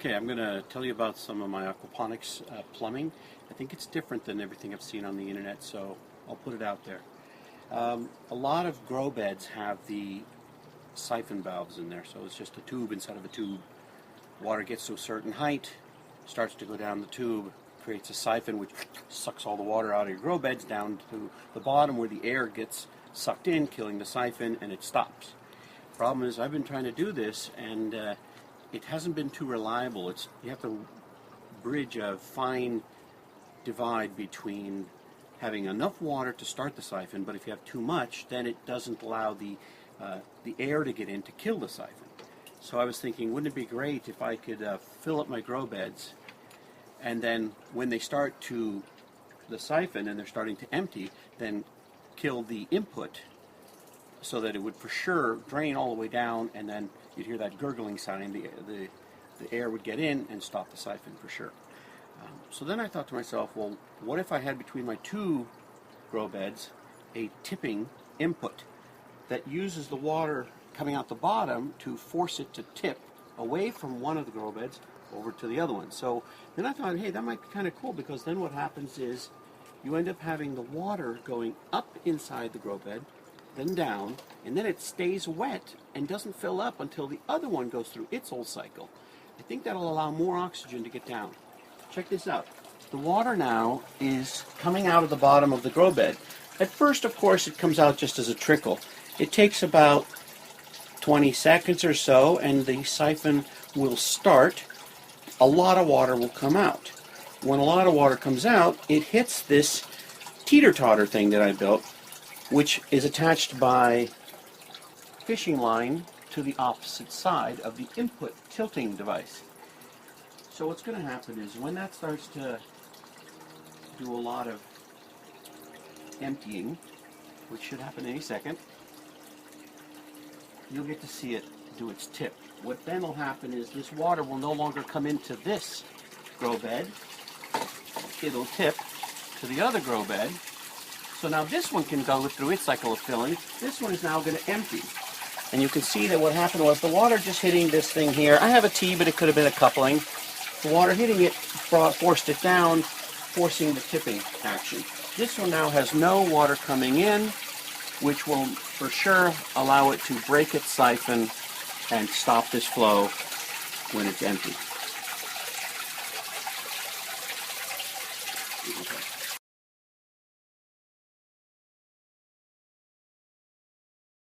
Okay, I'm going to tell you about some of my aquaponics plumbing. I think it's different than everything I've seen on the internet, so I'll put it out there. A lot of grow beds have the siphon valves in there, so it's just a tube inside of a tube. Water gets to a certain height, starts to go down the tube, creates a siphon which sucks all the water out of your grow beds down to the bottom where the air gets sucked in, killing the siphon, and it stops. Problem is, I've been trying to do this, and it hasn't been too reliable. You have to bridge a fine divide between having enough water to start the siphon, but if you have too much, then it doesn't allow the air to get in to kill the siphon. So I was thinking, wouldn't it be great if I could fill up my grow beds, and then when they start to the siphon and they're starting to empty, then kill the input so that it would for sure drain all the way down, and then you'd hear that gurgling sound, and the air would get in and stop the siphon for sure. So then I thought to myself, well, what if I had between my two grow beds a tipping input that uses the water coming out the bottom to force it to tip away from one of the grow beds over to the other one. So then I thought, hey, that might be kind of cool, because then what happens is you end up having the water going up inside the grow bed, then down, and then it stays wet and doesn't fill up until the other one goes through its whole cycle. I think that'll allow more oxygen to get down. Check this out. The water now is coming out of the bottom of the grow bed. At first, of course, it comes out just as a trickle. It takes about 20 seconds or so, and the siphon will start. A lot of water will come out. When a lot of water comes out, it hits this teeter-totter thing that I built, which is attached by fishing line to the opposite side of the input tilting device. So what's going to happen is when that starts to do a lot of emptying, which should happen any second, you'll get to see it do its tip. What then will happen is this water will no longer come into this grow bed. It'll tip to the other grow bed. So now this one can go through its cycle of filling. This one is now going to empty. And you can see that what happened was the water just hitting this thing here. I have a T, but it could have been a coupling. The water hitting it forced it down, forcing the tipping action. This one now has no water coming in, which will for sure allow it to break its siphon and stop this flow when it's empty.